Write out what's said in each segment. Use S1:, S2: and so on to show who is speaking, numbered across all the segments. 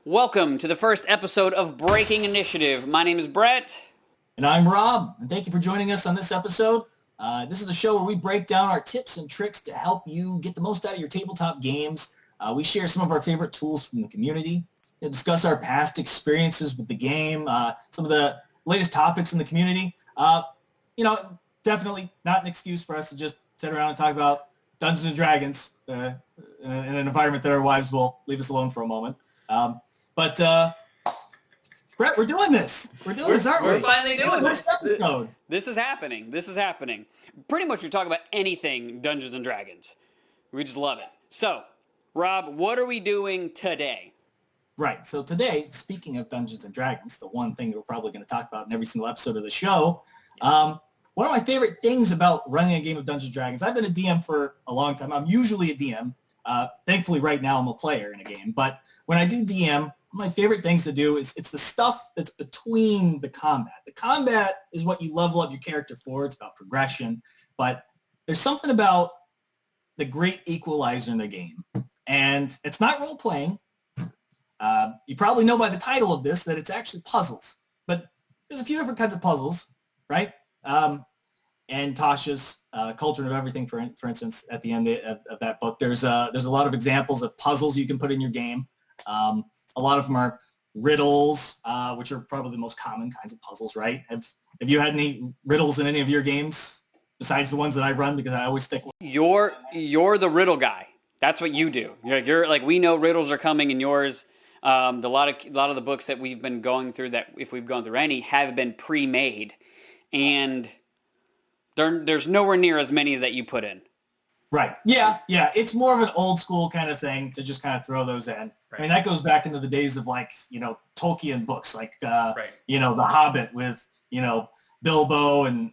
S1: Welcome to the first episode of Breaking Initiative. My name is Brett.
S2: And I'm Rob, and thank you for joining us on this episode. This is the show where we break down our tips and tricks to help you get the most out of your tabletop games. We share some of our favorite tools from the community, discuss our past experiences with the game, some of the latest topics in the community. Definitely not an excuse for us to just sit around and talk about Dungeons & Dragons in an environment that our wives will leave us alone for a moment. But Brett, we're doing this. We're doing this, aren't we?
S1: We're finally doing this.
S2: Episode.
S1: This is happening. This is happening. Pretty much we talk about anything Dungeons & Dragons. We just love it. So, Rob, what are we doing today?
S2: Right. So today, speaking of Dungeons & Dragons, the one thing we're probably going to talk about in every single episode of the show, one of my favorite things about running a game of Dungeons & Dragons, I've been a DM for a long time. I'm usually a DM. Thankfully, right now, I'm a player in a game. But when I do DM, one of my favorite things to do is it's the stuff that's between the combat. The combat is what you level up your character for. It's about progression. But there's something about the great equalizer in the game. And it's not role-playing. You probably know by the title of this that it's actually puzzles. But there's a few different kinds of puzzles, right? And Tasha's Cauldron of Everything, for instance, at the end of that book, there's a lot of examples of puzzles you can put in your game. A lot of them are riddles, which are probably the most common kinds of puzzles, right? Have you had any riddles in any of your games besides the ones that I run? Because I always stick with
S1: You're the riddle guy. That's what you do. You're like we know riddles are coming in yours. A lot of the books that we've been going through, that if we've gone through any, have been pre-made, and there's nowhere near as many that you put in.
S2: Right. Yeah. It's more of an old school kind of thing to just kind of throw those in. Right. I mean, that goes back into the days of Tolkien books, like The Hobbit with, Bilbo and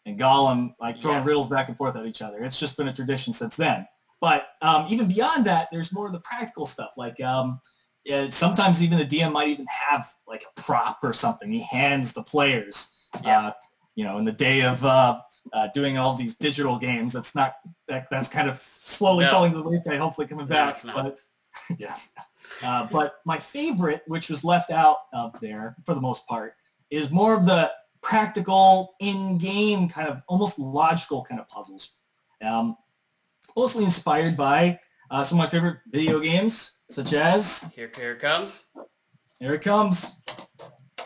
S2: Gollum, throwing riddles back and forth at each other. It's just been a tradition since then. But even beyond that, there's more of the practical stuff. Sometimes even the DM might even have a prop or something. He hands the players, in the day of doing all these digital games. That's kind of slowly falling to the wayside, hopefully coming back. But but my favorite, which was left out of there for the most part, is more of the practical, in-game kind of almost logical kind of puzzles. Mostly inspired by some of my favorite video games, such as...
S1: Here it comes.
S2: Here it comes.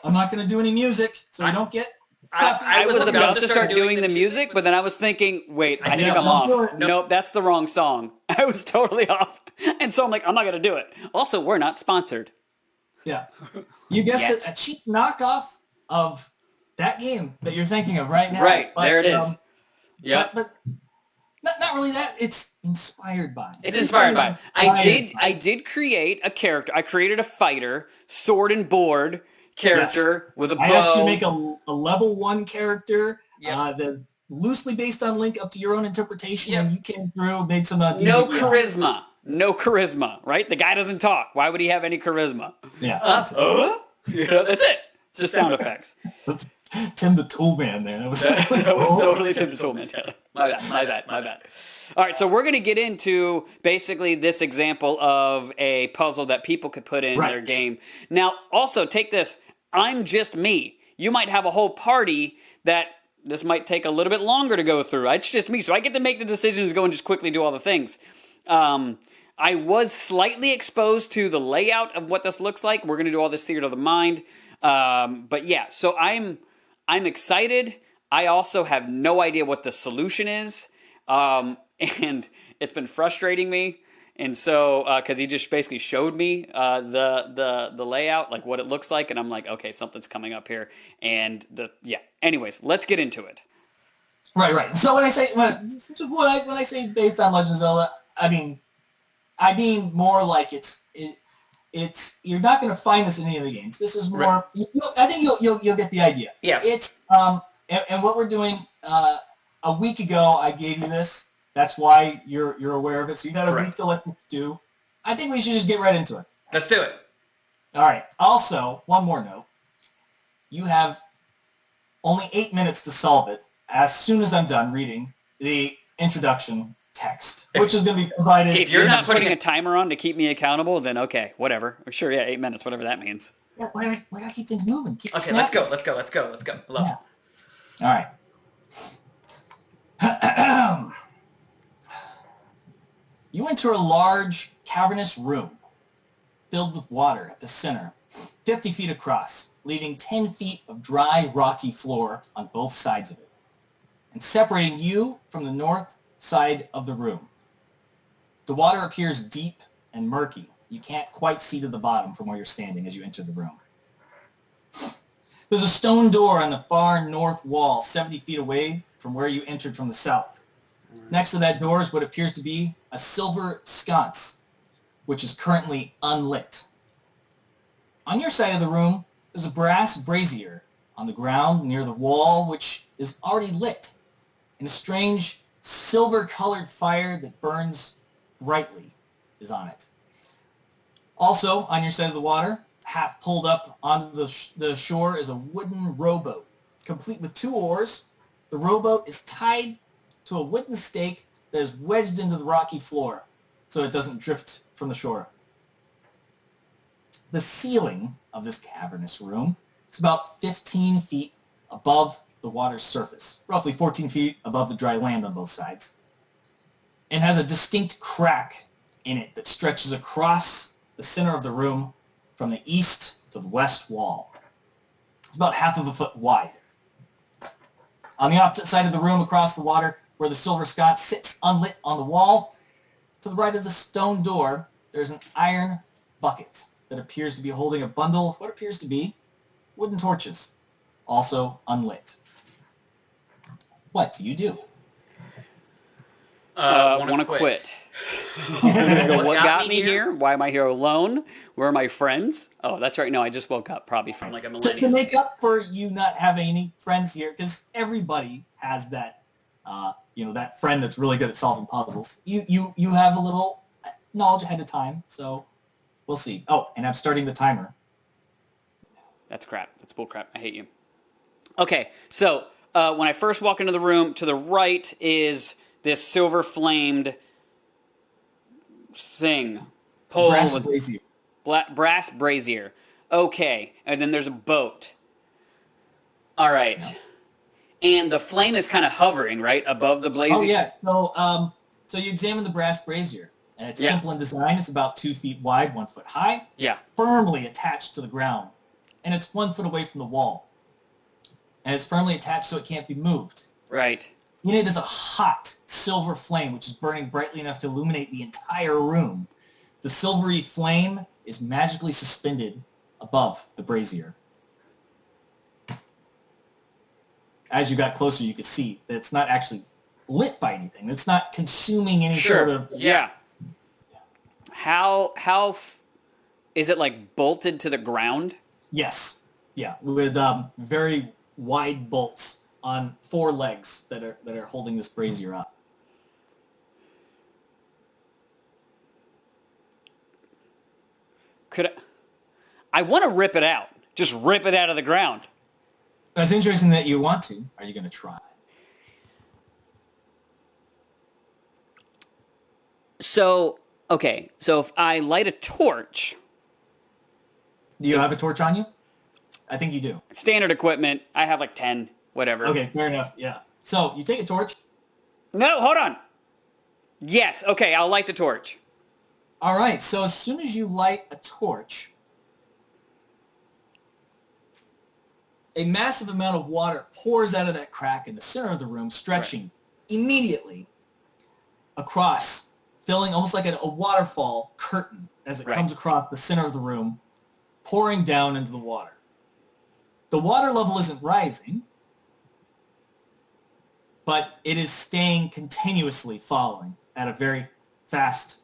S2: I'm not going to do any music, so I don't get...
S1: I was about to start doing the music, but then I was thinking, wait, I think I'm off. Nope, that's the wrong song. I was totally off. And so I'm like, I'm not going to do it. Also, we're not sponsored.
S2: Yeah. You guessed it, a cheap knockoff of that game that you're thinking of right now.
S1: Right, but, there it is.
S2: But not really that. It's inspired by.
S1: It's inspired by. I did create a character. I created a fighter, sword and board character with a bow.
S2: I asked you to make a level 1 character that's loosely based on Link, up to your own interpretation, and you came through, made some...
S1: No charisma, right? The guy doesn't talk. Why would he have any charisma?
S2: Yeah.
S1: That's it. Just sound effects.
S2: Tim the Toolman there. That was
S1: totally Tim the Toolman. My bad. All right, so we're going to get into basically this example of a puzzle that people could put in their game. Now, also, take this. I'm just me. You might have a whole party that this might take a little bit longer to go through. It's just me, so I get to make the decisions, go and just quickly do all the things. I was slightly exposed to the layout of what this looks like. We're going to do all this theater of the mind. But yeah, so I'm excited. I also have no idea what the solution is. And it's been frustrating me. And so, because he just basically showed me the layout, like what it looks like, and I'm like, okay, something's coming up here. And anyways, let's get into it.
S2: Right. So when I say based on Legend of Zelda, I mean more like it's you're not going to find this in any of the games. This is more. I think you'll get the idea.
S1: Yeah.
S2: It's and what we're doing. A week ago, I gave you this. That's why you're aware of it. So you got a week to let this do. I think we should just get right into it.
S1: Let's do it.
S2: All right. Also, one more note. You have only 8 minutes to solve it. As soon as I'm done reading the introduction text, which is going to be provided.
S1: If you're not putting a timer on to keep me accountable, then okay, whatever. Sure, yeah, 8 minutes, whatever that means.
S2: Yeah, why gotta keep things moving? Keep
S3: okay, let's go. Hello.
S2: Yeah. All right. You enter a large, cavernous room filled with water at the center, 50 feet across, leaving 10 feet of dry, rocky floor on both sides of it, and separating you from the north side of the room. The water appears deep and murky. You can't quite see to the bottom from where you're standing as you enter the room. There's a stone door on the far north wall, 70 feet away from where you entered from the south. Next to that door is what appears to be a silver sconce, which is currently unlit. On your side of the room, there's a brass brazier on the ground near the wall, which is already lit, and a strange silver-colored fire that burns brightly is on it. Also, on your side of the water, half pulled up onto the shore, is a wooden rowboat, complete with 2 oars. The rowboat is tied to a wooden stake that is wedged into the rocky floor so it doesn't drift from the shore. The ceiling of this cavernous room is about 15 feet above the water's surface, roughly 14 feet above the dry land on both sides, and has a distinct crack in it that stretches across the center of the room from the east to the west wall. It's about half of a foot wide. On the opposite side of the room across the water, where the silver sconce sits unlit on the wall, to the right of the stone door, there's an iron bucket that appears to be holding a bundle of what appears to be wooden torches, also unlit. What do you do?
S1: Want to quit. What got me here? Why am I here alone? Where are my friends? Oh, that's right. No, I just woke up, probably from like a millennium.
S2: To make up for you not having any friends here, because everybody has that, that friend that's really good at solving puzzles. You have a little knowledge ahead of time, so we'll see. Oh, and I'm starting the timer.
S1: That's crap. That's bull crap. I hate you. Okay, so when I first walk into the room, to the right is this silver-flamed thing. Pole
S2: Brass
S1: with
S2: brazier.
S1: brass brazier. Okay, and then there's a boat. All right. Yeah. And the flame is kind of hovering, right, above the blaze.
S2: Oh, yeah. So you examine the brass brazier, and it's simple in design. It's about 2 feet wide, 1 foot high.
S1: Yeah.
S2: Firmly attached to the ground, and it's 1 foot away from the wall. And it's firmly attached so it can't be moved.
S1: Right.
S2: In it is a hot silver flame, which is burning brightly enough to illuminate the entire room. The silvery flame is magically suspended above the brazier. As you got closer, you could see that it's not actually lit by anything. It's not consuming any sort of...
S1: Yeah. How is it like bolted to the ground?
S2: Yes. Yeah, with very wide bolts on 4 legs that are holding this brazier up.
S1: I want to rip it out. Just rip it out of the ground.
S2: It's interesting that you want to. Are you going to try?
S1: So if I light a torch...
S2: Do you have a torch on you? I think you do.
S1: Standard equipment. I have like 10, whatever.
S2: Okay, fair enough, yeah. So, you take a torch.
S1: No, hold on. Yes, okay, I'll light the torch.
S2: All right, so as soon as you light a torch, a massive amount of water pours out of that crack in the center of the room, stretching immediately across, filling almost like a waterfall curtain as it comes across the center of the room, pouring down into the water. The water level isn't rising, but it is staying continuously falling at a very fast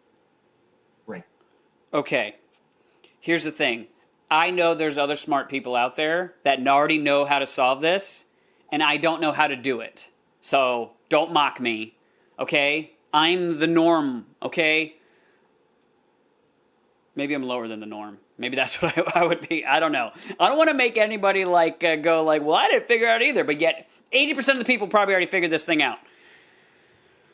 S2: rate.
S1: Okay, here's the thing. I know there's other smart people out there that already know how to solve this, and I don't know how to do it. So don't mock me, okay? I'm the norm, okay? Maybe I'm lower than the norm. Maybe that's what I would be. I don't know. I don't want to make anybody go like, well, I didn't figure it out either. But yet 80% of the people probably already figured this thing out.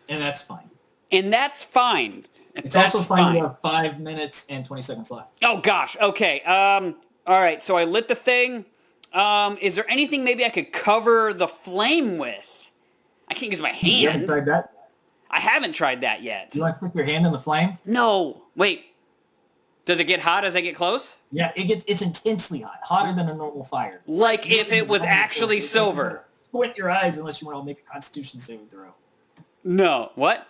S2: And that's fine.
S1: And that's fine.
S2: It's
S1: That's
S2: also fine. You have 5 minutes and 20 seconds left.
S1: Oh, gosh. Okay. All right. So I lit the thing. Is there anything maybe I could cover the flame with? I can't use my hand.
S2: You haven't tried that?
S1: I haven't tried that yet.
S2: Do you want to put your hand in the flame?
S1: No. Wait. Does it get hot as I get close?
S2: Yeah, it's intensely hot. Hotter than a normal fire.
S1: Like if it was actually silver.
S2: Squint your eyes unless you want to make a Constitution saving throw.
S1: No. What?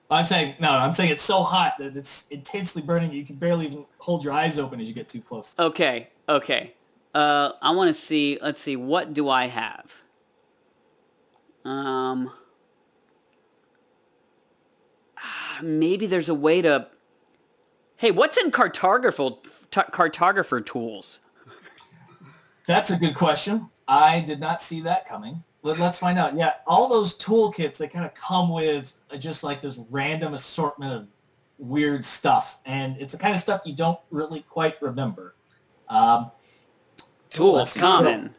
S2: I'm saying it's so hot that it's intensely burning. You can barely even hold your eyes open as you get too close.
S1: Okay. I want to see. Let's see. What do I have? Maybe there's a way to. Hey, what's in cartographer tools?
S2: That's a good question. I did not see that coming. Let's find out. Yeah, all those toolkits that kind of come with just like this random assortment of weird stuff, and it's the kind of stuff you don't really quite remember.
S1: Tools common.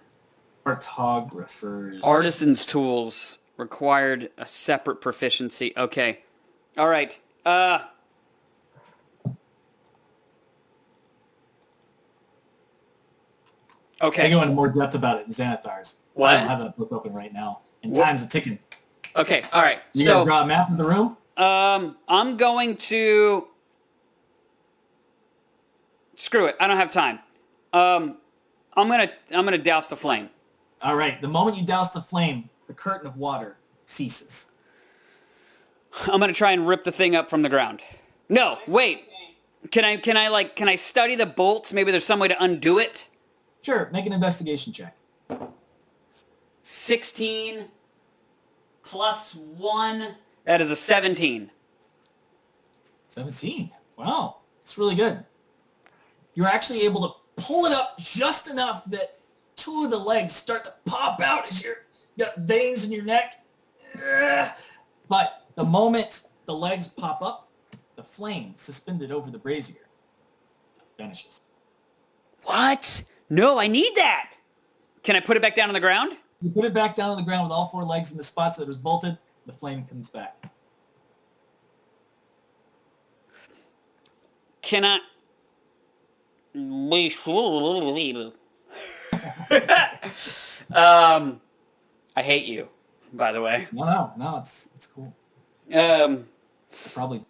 S2: Cartographers.
S1: Artisans' tools required a separate proficiency. Okay. All right. Okay.
S2: I go into more depth about it in Xanathar's.
S1: What?
S2: I don't have that book open right now. And time's a ticking.
S1: Okay. All right.
S2: You gotta draw a map of the room?
S1: I'm going to... Screw it. I don't have time. I'm gonna douse the flame.
S2: All right. The moment you douse the flame, the curtain of water ceases.
S1: I'm gonna try and rip the thing up from the ground. No, wait. Can I study the bolts? Maybe there's some way to undo it?
S2: Sure. Make an investigation check.
S1: 16 plus 1. That is a 17.
S2: 17. Wow. That's really good. You're actually able to pull it up just enough that two of the legs start to pop out as you got veins in your neck. But the moment the legs pop up, the flame suspended over the brazier vanishes.
S1: What? No, I need that. Can I put it back down on the ground?
S2: You put it back down on the ground with all four legs in the spots that it was bolted, the flame comes back.
S1: Can I... I hate you, by the way.
S2: No, it's cool. Probably.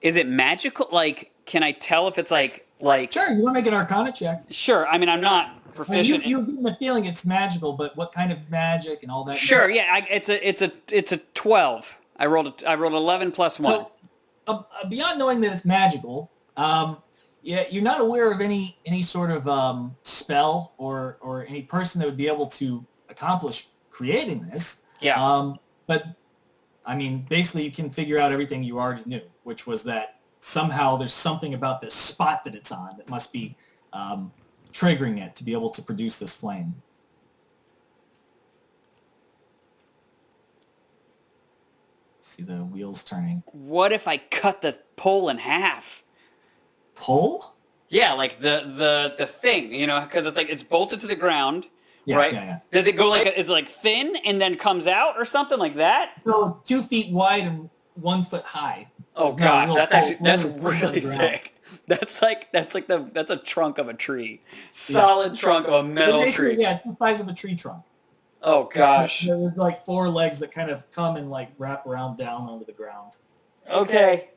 S1: Is it magical? Like, can I tell if it's like?
S2: Sure, you want to make an Arcana check?
S1: Sure. I mean, I'm not proficient.
S2: You're getting the feeling it's magical, but what kind of magic and all that?
S1: Sure, yeah. It's a 12. I rolled 11 plus 1.
S2: So, beyond knowing that it's magical, yeah, you're not aware of any sort of spell or any person that would be able to accomplish creating this.
S1: Yeah.
S2: But I mean, basically, you can figure out everything you already knew, which was that somehow there's something about this spot that it's on that must be triggering it to be able to produce this flame. See the wheels turning.
S1: What if I cut the pole in half?
S2: Pole?
S1: Yeah, like the thing, you know, because it's bolted to the ground,
S2: Yeah,
S1: right?
S2: yeah.
S1: Does it go like is it like thin and then comes out or something like that?
S2: So 2 feet wide and 1 foot high.
S1: Oh
S2: There's no
S1: gosh,
S2: real
S1: that's
S2: pole
S1: really
S2: ground.
S1: thick. That's a trunk of a tree, solid trunk of a metal tree.
S2: Yeah, it's the size of a tree trunk.
S1: Oh gosh.
S2: There's like 4 legs that kind of come and like wrap around down onto the ground.
S1: Okay.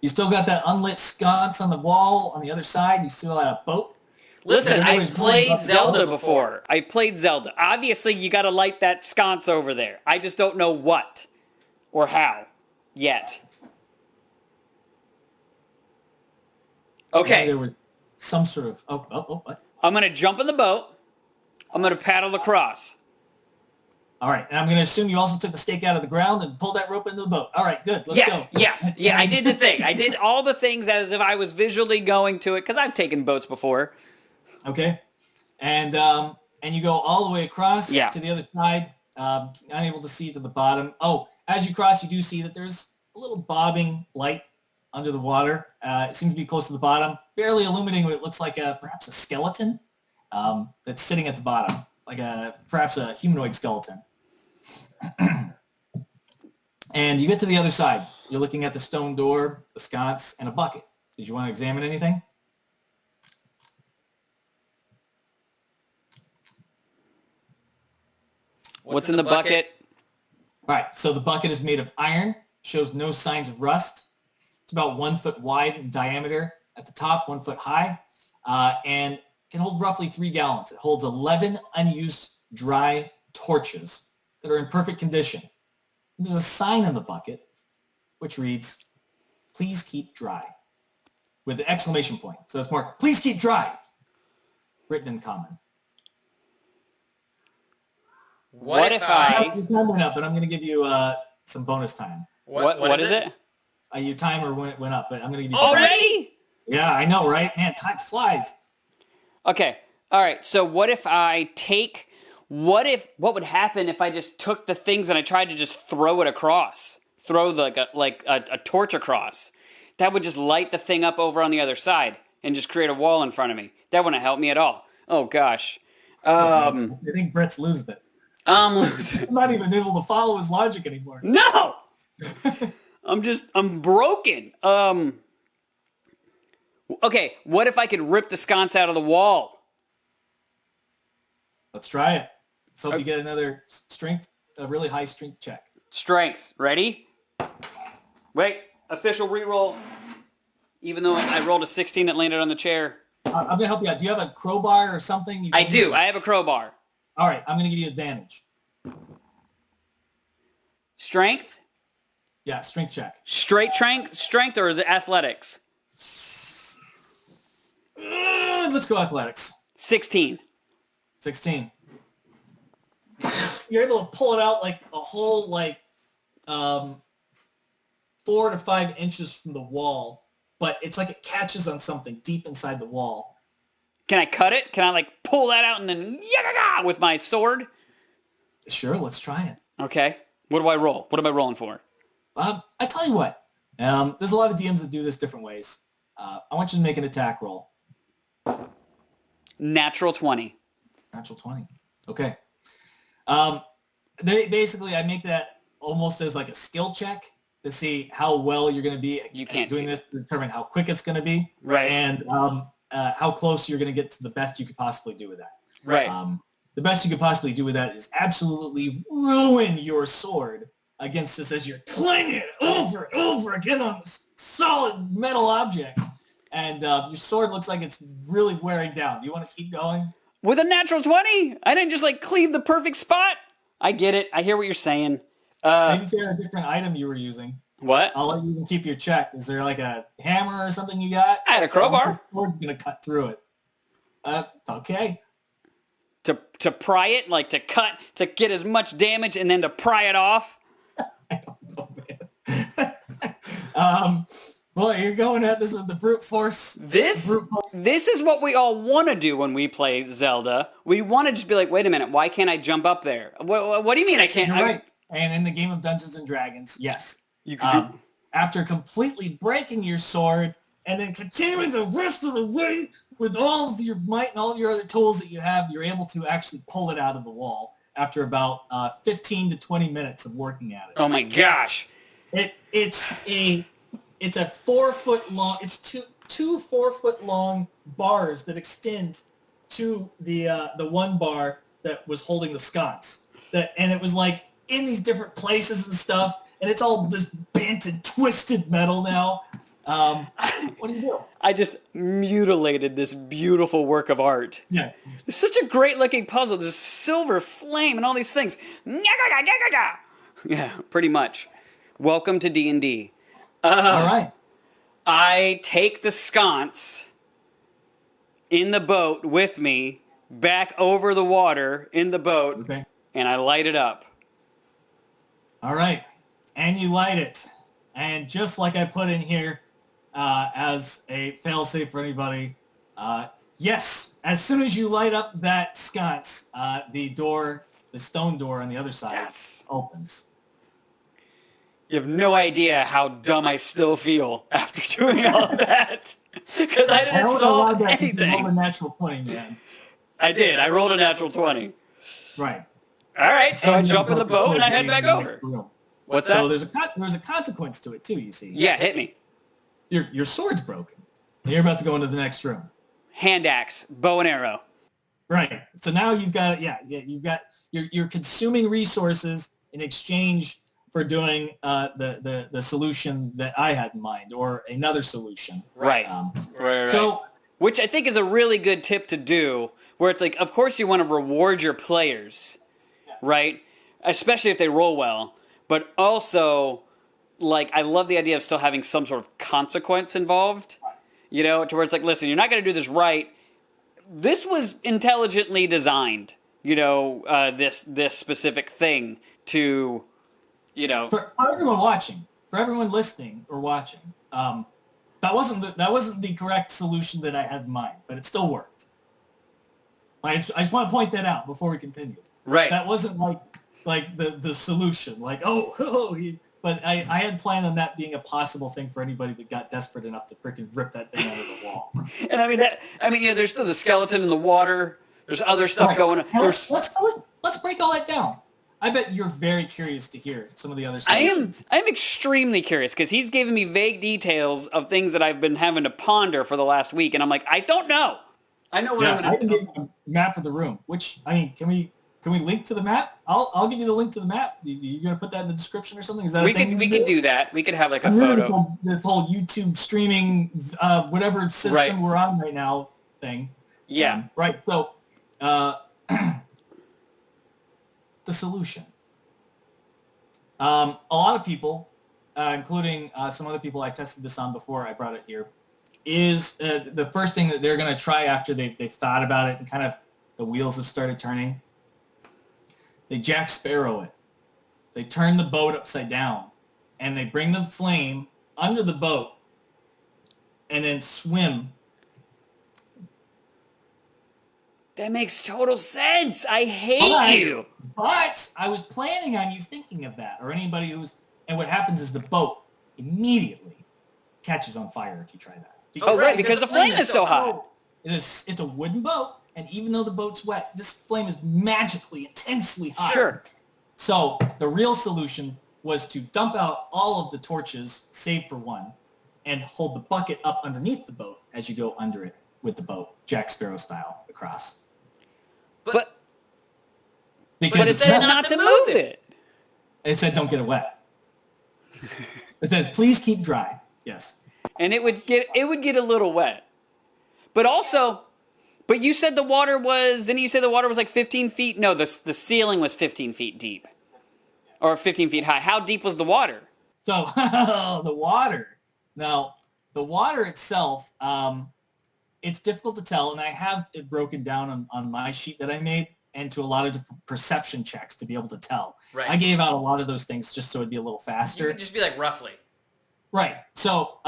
S2: You still got that unlit sconce on the wall on the other side. You still got a boat.
S1: Listen,
S2: Yeah,
S1: I've
S2: there's
S1: played
S2: one
S1: Zelda before. I played Zelda. Obviously, you got to light that sconce over there. I just don't know what or how yet. Okay.
S2: There was some sort of what?
S1: I'm going to jump in the boat. I'm going to paddle across.
S2: All right, and I'm going to assume you also took the stake out of the ground and pulled that rope into the boat. All right, good. Let's go.
S1: Yes. Yeah, I did the thing. I did all the things as if I was visually going to it because I've taken boats before.
S2: Okay, and you go all the way across to the other side, unable to see to the bottom. Oh, as you cross, you do see that there's a little bobbing light under the water. It seems to be close to the bottom, barely illuminating what it looks like perhaps a skeleton that's sitting at the bottom, like perhaps a humanoid skeleton. And you get to the other side. You're looking at the stone door, the sconce, and a bucket. Did you want to examine anything?
S1: What's in the bucket?
S2: All right, so the bucket is made of iron, shows no signs of rust. It's about 1 foot wide in diameter at the top, 1 foot high, and can hold roughly 3 gallons. It holds 11 unused dry torches that are in perfect condition. And there's a sign on the bucket which reads, "Please keep dry," with the exclamation point. So it's marked, "Please keep dry," written in common.
S1: What if I...
S2: Your time went up, but I'm going to give you some bonus time.
S1: What is it?
S2: Your timer went up, but I'm going to give you some
S1: Already?
S2: Yeah, I know, right? Man, time flies.
S1: Okay. All right. So what if I take... What would happen if I just took the things and I tried to just throw it across? Throw a torch across? That would just light the thing up over on the other side and just create a wall in front of me. That wouldn't help me at all. Oh, gosh.
S2: I think Brett's losing it.
S1: I'm losing.
S2: I'm not even able to follow his logic anymore.
S1: No! I'm broken. Okay, what if I could rip the sconce out of the wall?
S2: Let's try it. So you get another strength, a really high strength check.
S1: Strength. Ready? Wait. Official reroll. Even though I rolled a 16, it landed on the chair.
S2: I'm going to help you out. Do you have a crowbar or something?
S1: I do. I have a crowbar.
S2: All right. I'm going to give you advantage.
S1: Strength?
S2: Yeah, strength check.
S1: Straight strength, or is it athletics?
S2: Let's go athletics.
S1: 16.
S2: 16. You're able to pull it out like a whole 4 to 5 inches from the wall, but it's like it catches on something deep inside the wall.
S1: Can I cut it? Can I pull that out and then with my sword?
S2: Sure, let's try it.
S1: Okay. What do I roll? What am I rolling for?
S2: I tell you what. There's a lot of DMs that do this different ways. I want you to make an attack roll.
S1: Natural 20.
S2: Natural 20. Okay. Basically, I make that almost as like a skill check to see how well you're going to be at doing this, to determine how quick it's going to be,
S1: right?
S2: And how close you're going to get to the best you could possibly do with that.
S1: Right.
S2: The best you could possibly do with that is absolutely ruin your sword against this as you're clanging it over and over again on this solid metal object. And your sword looks like it's really wearing down. Do you want to keep going?
S1: With a natural 20? I didn't just cleave the perfect spot. I get it. I hear what you're saying.
S2: Maybe if you had a different item you were using.
S1: What?
S2: I'll let you keep your check. Is there a hammer or something you got?
S1: I had a crowbar.
S2: We're going to cut through it. Okay.
S1: To pry it, to cut, to get as much damage and then to pry it off?
S2: I don't know, man. Boy, you're going at this with the brute force.
S1: This is what we all want to do when we play Zelda. We want to just be like, wait a minute, why can't I jump up there? What do you mean I can't?
S2: You're right. And in the game of Dungeons and Dragons, yes.
S1: You could
S2: after completely breaking your sword and then continuing the rest of the way with all of your might and all of your other tools that you have, you're able to actually pull it out of the wall after about 15 to 20 minutes of working at it.
S1: Oh my gosh.
S2: It's a 4 foot long, it's two 4 foot long bars that extend to the one bar that was holding the sconce. And it was in these different places and stuff, and it's all this bent and twisted metal now. What do you do?
S1: I just mutilated this beautiful work of art.
S2: Yeah.
S1: It's such a great looking puzzle. This silver flame and all these things. Yeah, pretty much. Welcome to D&D.
S2: All right.
S1: I take the sconce in the boat with me back over the water in the boat,
S2: Okay.
S1: and I light it up.
S2: All right. And you light it. And just like I put in here as a fail-safe for anybody, yes, as soon as you light up that sconce, the stone door on the other side opens.
S1: You have no idea how dumb I still feel after doing all of that. Because I didn't solve anything.
S2: You rolled a natural 20, man.
S1: I did. I rolled a natural 20.
S2: Right.
S1: All right, so I jump in the boat and I head back over. What's
S2: So
S1: that?
S2: there's a consequence to it too. You see.
S1: Yeah, hit me.
S2: Your sword's broken, and you're about to go into the next room.
S1: Hand axe, bow and arrow.
S2: Right. So now you're consuming resources in exchange for doing the solution that I had in mind, or another solution.
S1: Right. Right.
S2: So,
S1: which I think is a really good tip to do, where it's like, of course you want to reward your players, right? Especially if they roll well, but also, like, I love the idea of still having some sort of consequence involved, you know, to where it's like, listen, you're not going to do this right. This was intelligently designed, you know, this specific thing to, you know,
S2: for everyone watching, for everyone listening or watching, that wasn't the correct solution that I had in mind, but it still worked. I just want to point that out before we continue.
S1: Right.
S2: That wasn't like the solution. Like, but I had planned on that being a possible thing for anybody that got desperate enough to freaking rip that thing out of the wall.
S1: And I mean, you know, there's still the skeleton in the water. There's other stuff going on.
S2: Let's break all that down. I bet you're very curious to hear some of the other solutions.
S1: I am extremely curious because he's giving me vague details of things that I've been having to ponder for the last week, and I'm like, I don't know. I know what I'm going to do.
S2: I can give you a map of the room. Which, I mean, can we link to the map? I'll give you the link to the map. You going to put that in the description or something? Is that
S1: we could do that. We could have like a photo.
S2: This whole YouTube streaming, whatever system we're on right now thing.
S1: Yeah.
S2: Right. So, the solution. A lot of people, including some other people I tested this on before I brought it here, is the first thing that they're going to try after they've thought about it and kind of the wheels have started turning. They Jack Sparrow it. They turn the boat upside down, and they bring the flame under the boat and then swim.
S1: That makes total sense. I hate you.
S2: But I was planning on you thinking of that, or anybody who's... And what happens is the boat immediately catches on fire if you try that.
S1: Because the flame is so hot.
S2: It's a wooden boat, and even though the boat's wet, this flame is magically, intensely hot.
S1: Sure.
S2: So the real solution was to dump out all of the torches, save for one, and hold the bucket up underneath the boat as you go under it with the boat, Jack Sparrow style, across.
S1: But it said not to move it.
S2: It said don't get it wet. It said please keep dry. Yes.
S1: And it would get a little wet. But you said the water was, didn't you say the water was like 15 feet? No, the ceiling was 15 feet deep. Or 15 feet high. How deep was the water?
S2: So, the water. Now, the water itself, it's difficult to tell, and I have it broken down on my sheet that I made and to a lot of different perception checks to be able to tell.
S3: Right.
S2: I gave out a lot of those things just so it'd be a little faster.
S3: You could just be like roughly.
S2: Right. So,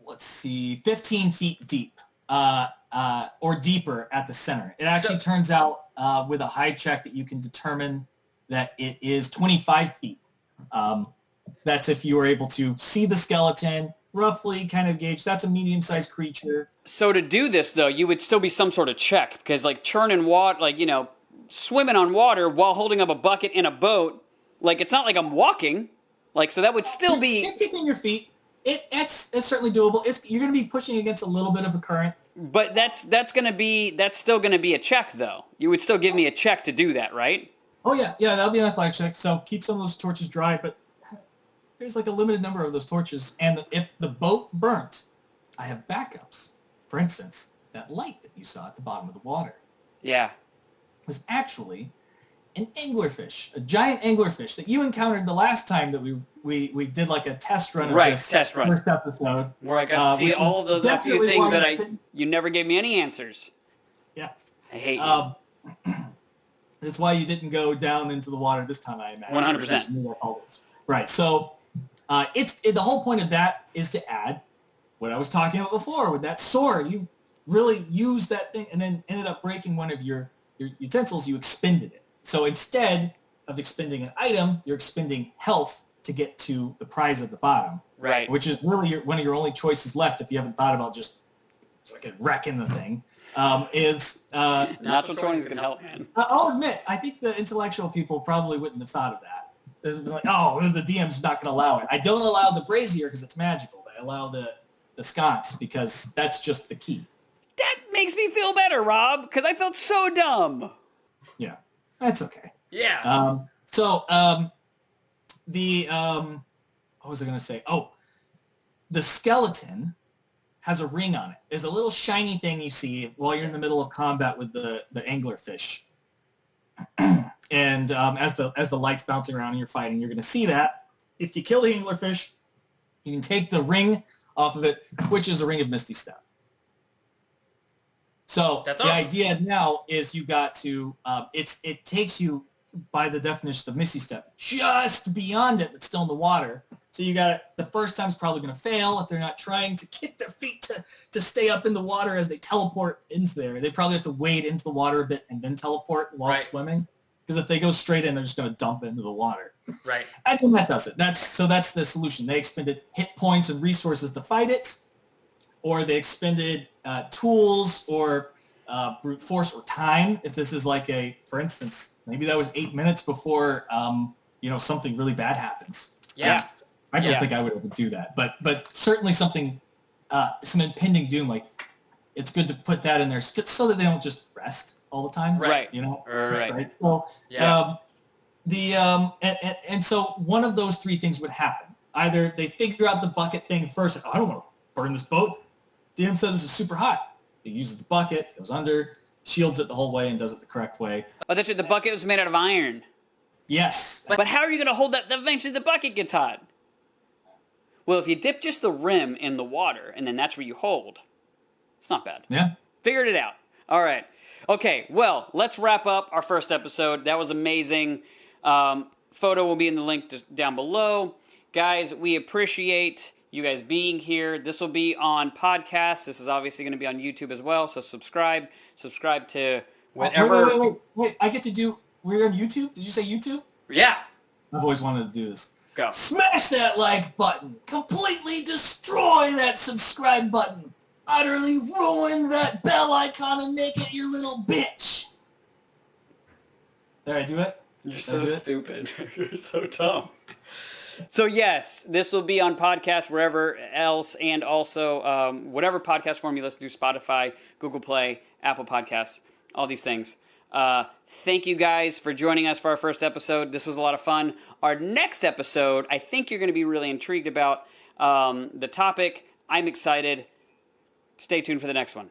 S2: let's see, 15 feet deep, or deeper at the center. It actually turns out with a high check that you can determine that it is 25 feet. That's if you were able to see the skeleton, roughly kind of gauge. That's a medium-sized creature.
S1: So to do this, though, you would still be some sort of check, because like churning water, like, you know, swimming on water while holding up a bucket in a boat, like it's not like I'm walking. Like, so that would still be...
S2: You're keeping your feet. It's certainly doable. You're going to be pushing against a little bit of a current.
S1: But that's still going to be a check, though. You would still give me a check to do that, right?
S2: Oh, yeah. Yeah, that'll be an athletic check. So keep some of those torches dry, but there's like a limited number of those torches. And if the boat burnt, I have backups. For instance, that light that you saw at the bottom of the water.
S1: Yeah.
S2: Was actually an anglerfish, a giant anglerfish that you encountered the last time that we did like a test run of this
S1: test run.
S2: first episode.
S1: Where I got to see all of the few things that you never gave me any answers.
S2: Yes.
S1: I hate you.
S2: That's why you didn't go down into the water this time, I imagine.
S1: 100%.
S2: Right. So the whole point of that is to add what I was talking about before with that sword. You really used that thing and then ended up breaking one of your utensils. You expended it. So instead of expending an item, you're expending health to get to the prize at the bottom.
S1: Right.
S2: Which is really one of your only choices left if you haven't thought about just like wrecking the thing.
S1: Natural 20 is going to help, man.
S2: I'll admit, I think the intellectual people probably wouldn't have thought of that. they're like, oh, the DM's not going to allow it. I don't allow the brazier because it's magical. I allow the sconce because that's just the key.
S1: That makes me feel better, Rob, because I felt so dumb.
S2: Yeah, that's okay.
S3: Yeah.
S2: What was I going to say? Oh, the skeleton has a ring on it. There's a little shiny thing you see while you're in the middle of combat with the anglerfish. And as the light's bouncing around and you're fighting, you're going to see that. If you kill the anglerfish, you can take the ring off of it, which is a ring of Misty Step. So
S3: That's
S2: the
S3: awesome.
S2: idea now is you got to, it takes you, by the definition of Misty Step, just beyond it, but still in the water. So you got the first time's probably going to fail if they're not trying to kick their feet to stay up in the water as they teleport into there. They probably have to wade into the water a bit and then teleport while swimming. Because if they go straight in, they're just going to dump into the water.
S3: Right.
S2: I think that does it. That's the solution. They expended hit points and resources to fight it, or they expended tools or brute force or time. If this is like for instance, maybe that was 8 minutes before something really bad happens.
S3: Yeah.
S2: I don't think I would ever do that, but certainly something, some impending doom. Like it's good to put that in there so that they don't just rest all the time.
S1: Right.
S2: Right. So, and so one of those three things would happen. Either they figure out the bucket thing first. Like, I don't want to burn this boat. DM said this is super hot. He uses the bucket, goes under, shields it the whole way, and does it the correct way.
S1: Oh, that's right. The bucket was made out of iron.
S2: Yes.
S1: But how are you going to hold that? Eventually the bucket gets hot. Well, if you dip just the rim in the water, and then that's where you hold, it's not bad.
S2: Yeah.
S1: Figured it out. All right. Okay, well, let's wrap up our first episode. That was amazing. Photo will be in the link down below. Guys, we appreciate you guys being here. This will be on podcast. This is obviously going to be on YouTube as well, so subscribe. Subscribe to whatever.
S2: Wait. I get to do... We're on YouTube? Did you say YouTube?
S3: Yeah.
S2: I've always wanted to do this.
S1: Go.
S2: Smash that like button. Completely destroy that subscribe button. Utterly ruin that bell icon and make it your little bitch. There, I do it?
S1: You're so stupid. You're so dumb. So yes, this will be on podcast wherever else, and also whatever podcast form you listen to, Spotify, Google Play, Apple Podcasts, all these things. Thank you guys for joining us for our first episode. This was a lot of fun. Our next episode, I think you're going to be really intrigued about the topic. I'm excited. Stay tuned for the next one.